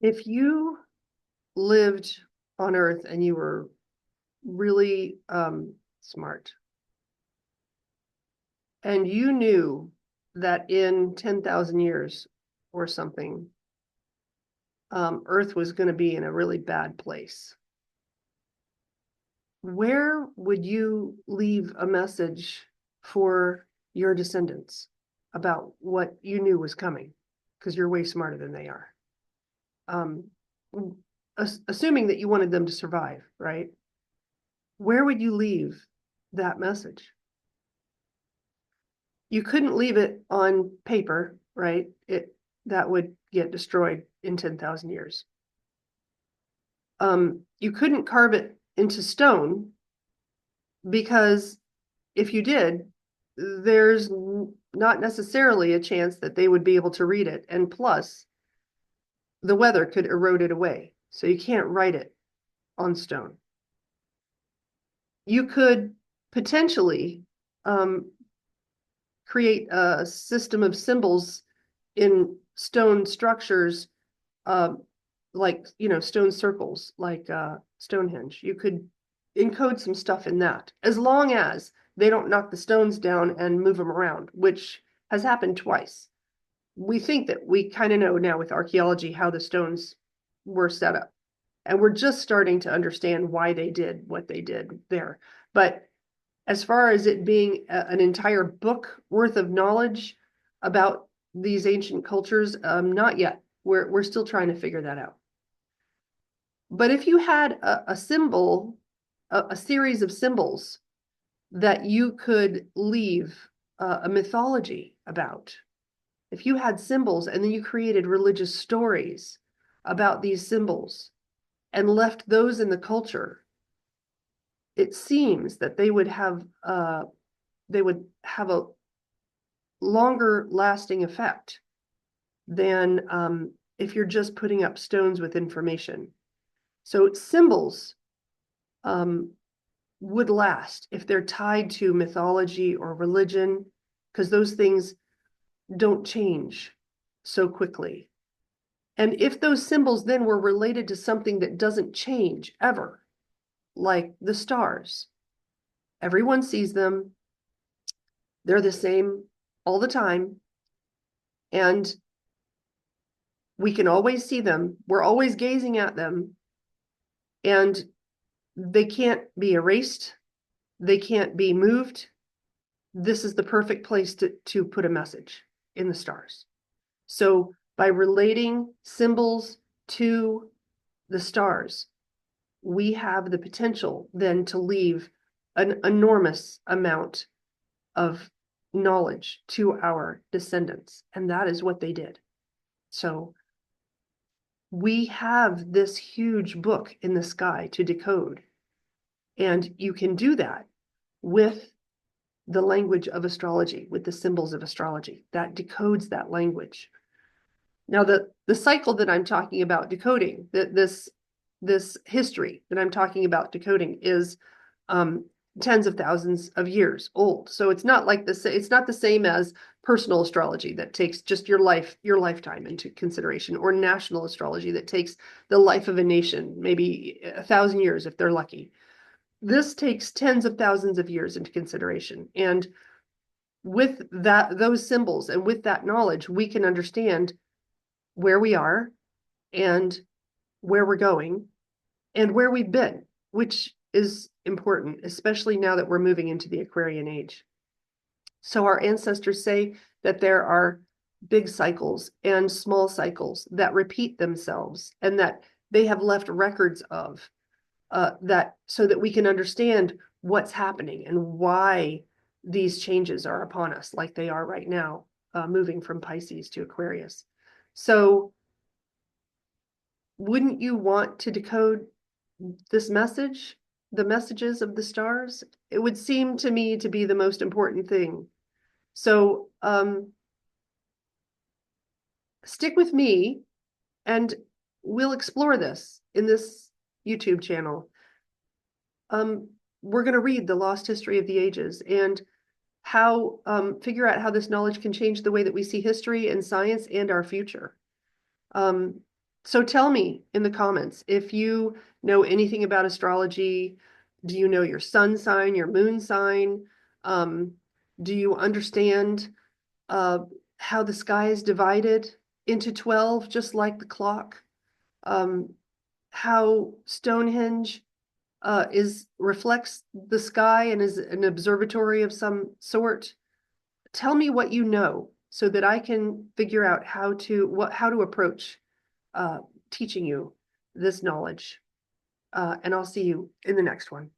If you lived on Earth and you were really smart, and you knew that in 10,000 years or something, Earth was going to be in a really bad place, where would you leave a message for your descendants about what you knew was coming? Because you're way smarter than they are. Um, Assuming that you wanted them to survive, right? Where would you leave that message? You couldn't leave it on paper, right? That would get destroyed in 10,000 years. You couldn't carve it into stone because if you did, there's not necessarily a chance that they would be able to read it. And plus, the weather could erode it away. So you can't write it on stone. You could potentially create a system of symbols in stone structures, uh, like, stone circles, like Stonehenge. You could encode some stuff in that, as long as they don't knock the stones down and move them around, which has happened twice. We think that we kind of know now with archaeology how the stones were set up. And we're just starting to understand why they did what they did there. But as far as it being an entire book worth of knowledge about these ancient cultures, not yet. We're still trying to figure that out. But if you had a symbol, a series of symbols that you could leave a mythology about, if you had symbols and then you created religious stories about these symbols and left those in the culture, it seems that they would have a longer lasting effect than if you're just putting up stones with information. So symbols would last if they're tied to mythology or religion, because those things don't change so quickly. And if those symbols then were related to something that doesn't change ever, like the stars, everyone sees them, they're the same all the time, and we can always see them. We're always gazing at them, and they can't be erased. They can't be moved. This is the perfect place to put a message in the stars. So by relating symbols to the stars, we have the potential then to leave an enormous amount of knowledge to our descendants. And that is what they did. So we have this huge book in the sky to decode. And you can do that with the language of astrology, with the symbols of astrology that decodes that language. Now, the cycle that I'm talking about decoding, this history that I'm talking about decoding is tens of thousands of years old. So it's not like this, it's not the same as personal astrology that takes just your lifetime into consideration, or national astrology that takes the life of a nation, maybe 1,000 years if they're lucky. This takes tens of thousands of years into consideration. And with those symbols and with that knowledge, we can understand where we are and where we're going and where we've been, which is important, especially now that we're moving into the Aquarian age. So our ancestors say that there are big cycles and small cycles that repeat themselves and that they have left records of, that so that we can understand what's happening and why these changes are upon us like they are right now, moving from Pisces to Aquarius. So wouldn't you want to decode this message, the messages of the stars? It would seem to me to be the most important thing. So stick with me and we'll explore this in this YouTube channel. We're going to read The Lost History of the Ages and how figure out how this knowledge can change the way that we see history and science and our future. So tell me in the comments if you know anything about astrology. Do you know your sun sign, your moon sign? Um, do you understand uh, how the sky is divided into 12, just like the clock? Um, how Stonehenge is reflects the sky and is an observatory of some sort? Tell me what you know so that I can figure out how to approach uh, teaching you this knowledge. And I'll see you in the next one.